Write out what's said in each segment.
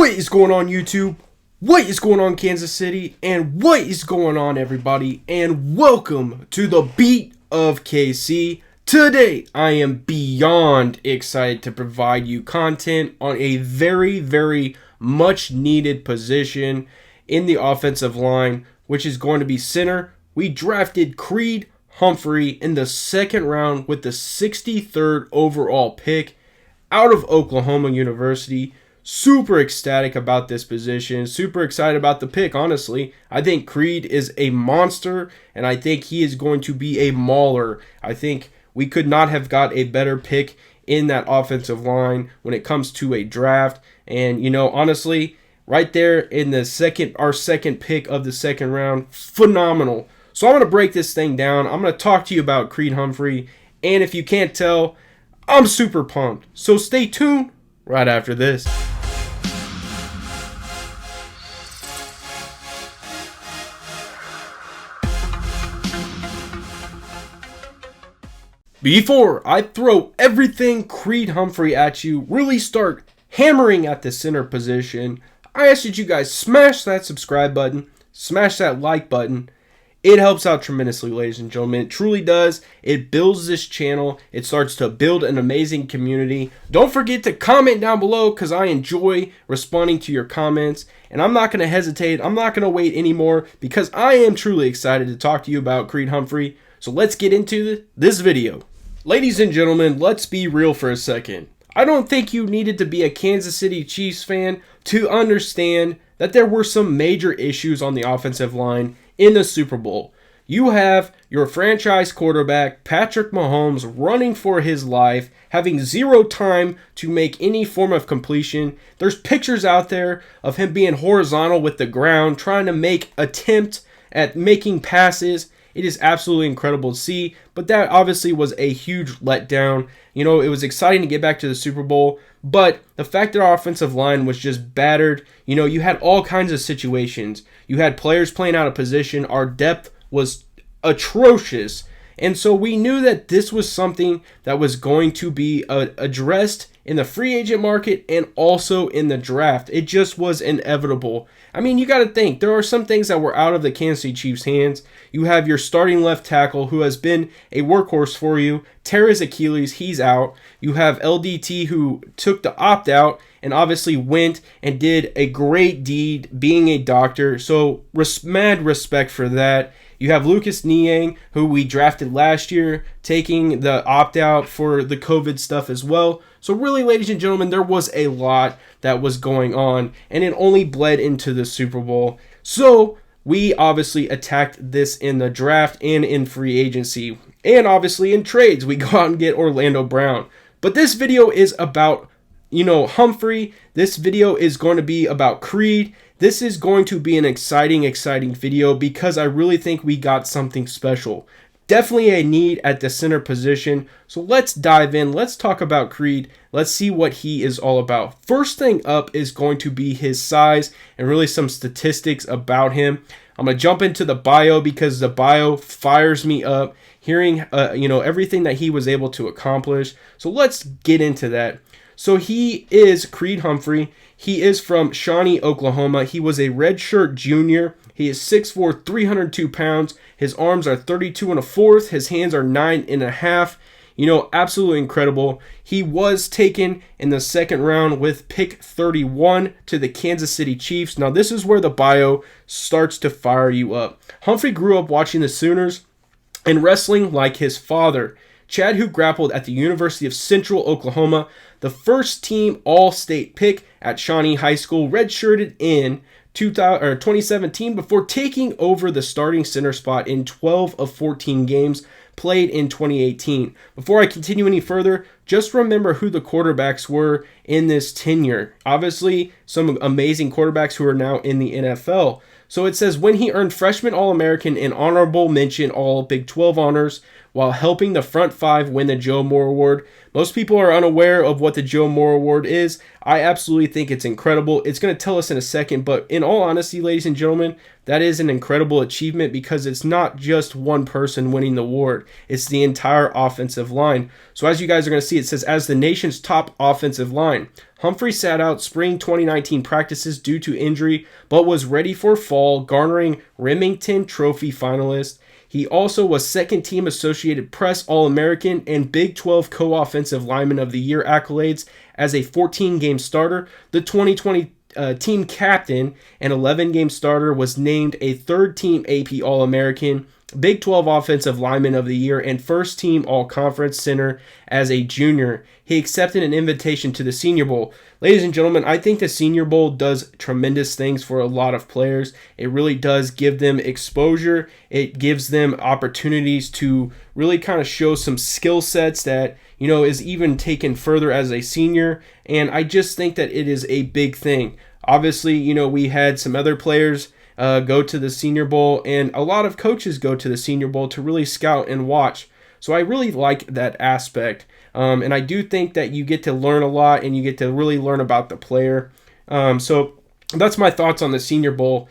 What is going on, YouTube? What is going on, Kansas City? And what is going on, everybody? And welcome to the Beat of KC. Today, I am beyond excited to provide you content on a very much needed position in the offensive line, which is going to be center. We drafted Creed Humphrey in the second round with the 63rd overall pick out of Oklahoma University. Super ecstatic about this position. Super excited about the pick, honestly. I think Creed is a monster, and I think he is going to be a mauler. I think we could not have got a better pick in that offensive line when it comes to a draft. And, you know, honestly, right there in the our second pick of the second round, phenomenal. So I'm going to break this thing down. I'm going to talk to you about Creed Humphrey. And if you can't tell, I'm super pumped. So stay tuned right after this. Before I throw everything Creed Humphrey at you, really start hammering at the center position, I ask that you guys smash that subscribe button, smash that like button. It helps out tremendously, ladies and gentlemen. It truly does. It builds this channel. It starts to build an amazing community. Don't forget to comment down below because I enjoy responding to your comments. And I'm not going to hesitate. I'm not going to wait anymore because I am truly excited to talk to you about Creed Humphrey. So let's get into this video. Ladies and gentlemen, let's be real for a second. I don't think you needed to be a Kansas City Chiefs fan to understand that there were some major issues on the offensive line in the Super Bowl. You have your franchise quarterback, Patrick Mahomes, running for his life, having zero time to make any form of completion. There's pictures out there of him being horizontal with the ground, trying to attempt at making passes. It is absolutely incredible to see, but that obviously was a huge letdown. You know, it was exciting to get back to the Super Bowl, but the fact that our offensive line was just battered, you know, you had all kinds of situations. You had players playing out of position. Our depth was atrocious, and so we knew that this was something that was going to be addressed in the free agent market and also in the draft. It just was inevitable. I mean, you got to think, there are some things that were out of the Kansas City Chiefs' hands. You have your starting left tackle who has been a workhorse for you, tear his Achilles, he's out. You have LDT who took the opt-out and obviously went and did a great deed being a doctor. So mad respect for that. You have Lucas Niang, who we drafted last year, taking the opt-out for the COVID stuff as well. So really, ladies and gentlemen, there was a lot that was going on, and it only bled into the Super Bowl. So we obviously attacked this in the draft and in free agency. And obviously in trades, we go out and get Orlando Brown. But this video is about, you know, Humphrey. This video is going to be about Creed. This is going to be an exciting video because I really think we got something special. Definitely a need at the center position. So let's dive in. Let's talk about Creed. Let's see what he is all about. First thing up is going to be his size and really some statistics about him. I'm going to jump into the bio because the bio fires me up hearing you know, everything that he was able to accomplish. So let's get into that. So he is Creed Humphrey. He is from Shawnee, Oklahoma. He was a redshirt junior. He is 6'4", 302 pounds. His arms are 32 1/4. His hands are 9 1/2. You know, absolutely incredible. He was taken in the second round with pick 31 to the Kansas City Chiefs. Now, this is where the bio starts to fire you up. Humphrey grew up watching the Sooners and wrestling like his father, Chad, who grappled at the University of Central Oklahoma, the first team all-state pick at Shawnee High School, redshirted in 2017 before taking over the starting center spot in 12 of 14 games played in 2018. Before I continue any further, just remember who the quarterbacks were in this tenure. Obviously, some amazing quarterbacks who are now in the NFL. So it says when he earned freshman All-American and honorable mention All Big 12 honors, while helping the front five win the Joe Moore Award. Most people are unaware of what the Joe Moore Award is. I absolutely think it's incredible. It's going to tell us in a second, but in all honesty, ladies and gentlemen, that is an incredible achievement because it's not just one person winning the award. It's the entire offensive line. So as you guys are going to see, it says, as the nation's top offensive line, Humphrey sat out spring 2019 practices due to injury, but was ready for fall, garnering Remington Trophy finalist. He also was second-team Associated Press All-American and Big 12 Co-Offensive Lineman of the Year accolades as a 14-game starter. The 2020 team captain and 11-game starter was named a third-team AP All-American, Big 12 Offensive Lineman of the Year, and first-team All-Conference center as a junior. He accepted an invitation to the Senior Bowl. Ladies and gentlemen, I think the Senior Bowl does tremendous things for a lot of players. It really does give them exposure. It gives them opportunities to really kind of show some skill sets that, is even taken further as a senior. And I just think that it is a big thing. Obviously, we had some other players go to the Senior Bowl, and a lot of coaches go to the Senior Bowl to really scout and watch. So I really like that aspect. And I do think that you get to learn a lot and you get to really learn about the player. So that's my thoughts on the Senior Bowl.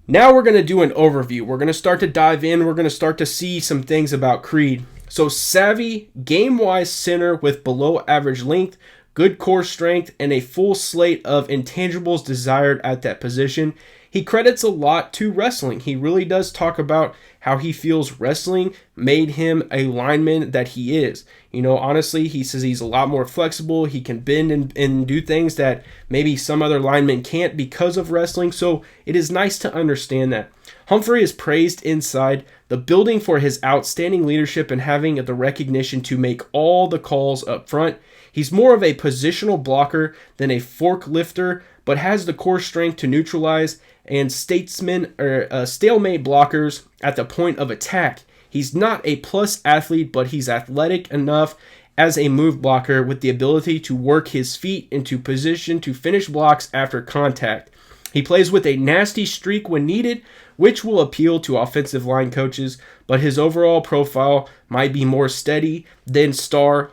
Now we're going to do an overview. We're going to start to dive in. We're going to start to see some things about Creed. So savvy, game-wise center with below average length, good core strength, and a full slate of intangibles desired at that position. He credits a lot to wrestling. He really does talk about how he feels wrestling made him a lineman that he is. Honestly, he says he's a lot more flexible. He can bend and do things that maybe some other linemen can't because of wrestling. So it is nice to understand that. Humphrey is praised inside the building for his outstanding leadership and having the recognition to make all the calls up front. He's more of a positional blocker than a fork lifter, but has the core strength to neutralize and stalemate blockers at the point of attack. He's not a plus athlete, but he's athletic enough as a move blocker with the ability to work his feet into position to finish blocks after contact. He plays with a nasty streak when needed, which will appeal to offensive line coaches, but his overall profile might be more steady than Star.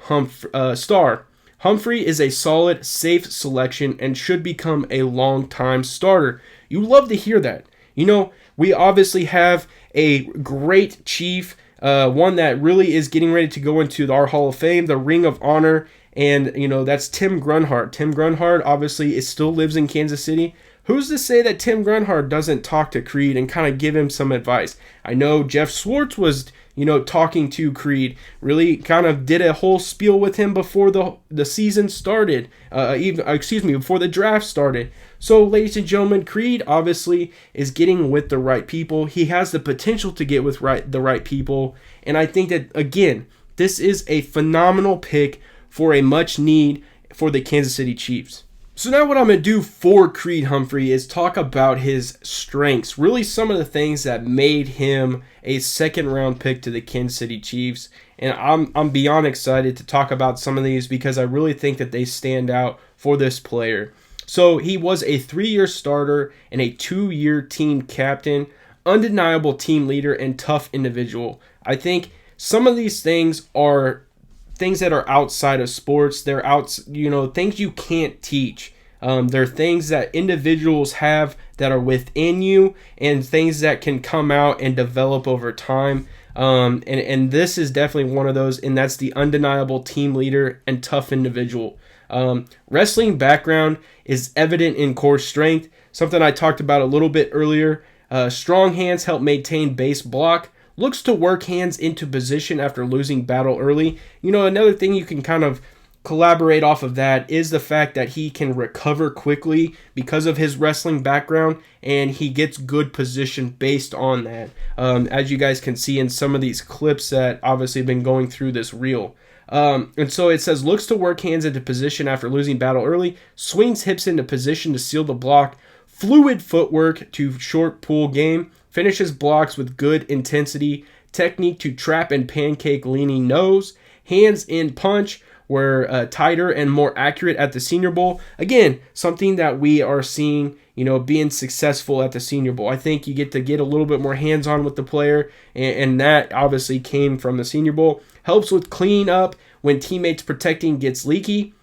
Humphrey is a solid, safe selection and should become a long-time starter. You love to hear that. We obviously have a great chief, one that really is getting ready to go into our Hall of Fame, the Ring of Honor, and, that's Tim Grunhard. Tim Grunhard obviously still lives in Kansas City. Who's to say that Tim Grunhard doesn't talk to Creed and kind of give him some advice? I know Jeff Swartz was, talking to Creed, really kind of did a whole spiel with him before the season started, before the draft started. So, ladies and gentlemen, Creed obviously is getting with the right people. He has the potential to get with the right people, and I think that, again, this is a phenomenal pick for a much need for the Kansas City Chiefs. So now what I'm going to do for Creed Humphrey is talk about his strengths, really some of the things that made him a second-round pick to the Kansas City Chiefs. And I'm beyond excited to talk about some of these because I really think that they stand out for this player. So he was a 3-year starter and a 2-year team captain, undeniable team leader, and tough individual. I think some of these things are things that are outside of sports. They're things you can't teach. They're things that individuals have that are within you and things that can come out and develop over time. And this is definitely one of those, and that's the undeniable team leader and tough individual. Wrestling background is evident in core strength, something I talked about a little bit earlier. Strong hands help maintain base block. Looks to work hands into position after losing battle early. Another thing you can kind of collaborate off of that is the fact that he can recover quickly because of his wrestling background, and he gets good position based on that. As you guys can see in some of these clips that obviously have been going through this reel. And so it says, looks to work hands into position after losing battle early, swings hips into position to seal the block, fluid footwork to short pull game, finishes blocks with good intensity, technique to trap and pancake leaning nose, hands in punch, were tighter and more accurate at the Senior Bowl. Again, something that we are seeing, being successful at the Senior Bowl. I think you get to get a little bit more hands-on with the player, and that obviously came from the Senior Bowl. Helps with clean up when teammates protecting gets leaky.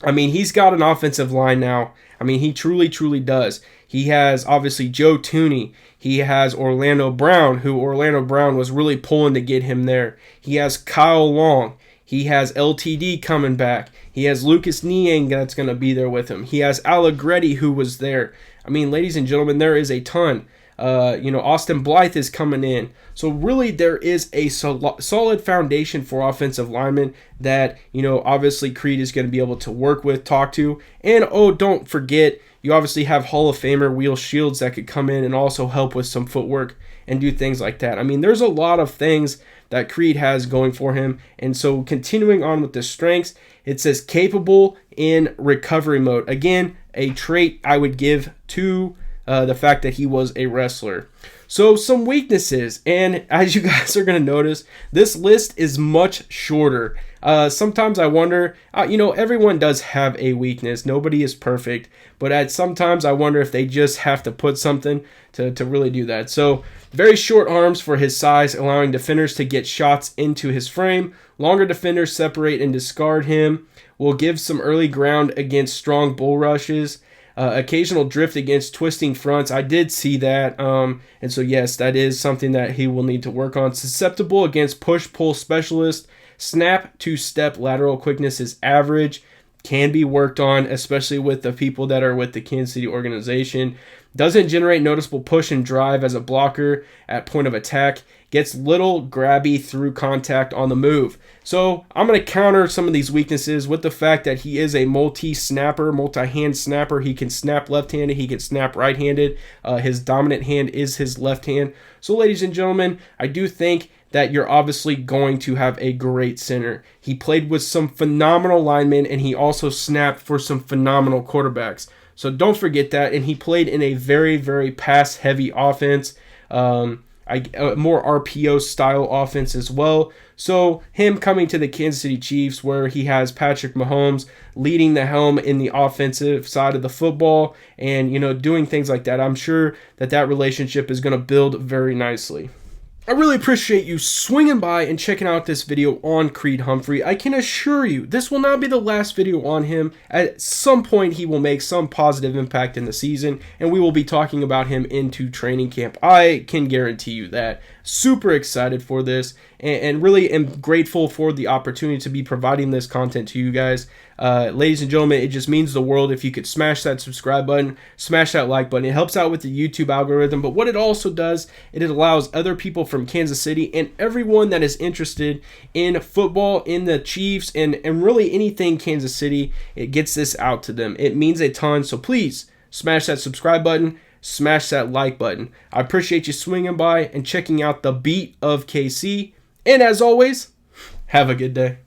I mean, he's got an offensive line now. I mean, he truly, truly does. He has, obviously, Joe Tooney. He has Orlando Brown, who Orlando Brown was really pulling to get him there. He has Kyle Long. He has LTD coming back. He has Lucas Niang that's going to be there with him. He has Allegretti, who was there. I mean, ladies and gentlemen, there is a ton. Austin Blythe is coming in. So really there is a solid foundation for offensive linemen that, obviously Creed is going to be able to work with, talk to. And, don't forget, you obviously have Hall of Famer Will Shields that could come in and also help with some footwork and do things like that. I mean, there's a lot of things that Creed has going for him. And so continuing on with the strengths, it says capable in recovery mode. Again, a trait I would give to the fact that he was a wrestler. So some weaknesses, and as you guys are going to notice, this list is much shorter. Sometimes I wonder, everyone does have a weakness. Nobody is perfect, but sometimes I wonder if they just have to put something to really do that. So very short arms for his size, allowing defenders to get shots into his frame. Longer defenders separate and discard him. Will give some early ground against strong bull rushes. Occasional drift against twisting fronts. I did see that. And so, yes, that is something that he will need to work on. Susceptible against push-pull specialist. Snap to step lateral quickness is average. Can be worked on, especially with the people that are with the Kansas City organization. Doesn't generate noticeable push and drive as a blocker at point of attack. Gets little grabby through contact on the move. So I'm going to counter some of these weaknesses with the fact that he is a multi-snapper, multi-hand snapper. He can snap left-handed. He can snap right-handed. His dominant hand is his left hand. So ladies and gentlemen, I do think that you're obviously going to have a great center. He played with some phenomenal linemen, and he also snapped for some phenomenal quarterbacks. So don't forget that. And he played in a very, very pass-heavy offense. More RPO style offense as well. So him coming to the Kansas City Chiefs, where he has Patrick Mahomes leading the helm in the offensive side of the football and, doing things like that, I'm sure that relationship is going to build very nicely. I really appreciate you swinging by and checking out this video on Creed Humphrey. I can assure you, this will not be the last video on him. At some point, he will make some positive impact in the season, and we will be talking about him into training camp. I can guarantee you that. Super excited for this, and really am grateful for the opportunity to be providing this content to you guys. Ladies and gentlemen, it just means the world if you could smash that subscribe button, smash that like button. It helps out with the YouTube algorithm, but what it also does, it allows other people from Kansas City and everyone that is interested in football, in the Chiefs, and really anything Kansas City, it gets this out to them. It means a ton, so please smash that subscribe button, smash that like button. I appreciate you swinging by and checking out the beat of KC, and as always, have a good day.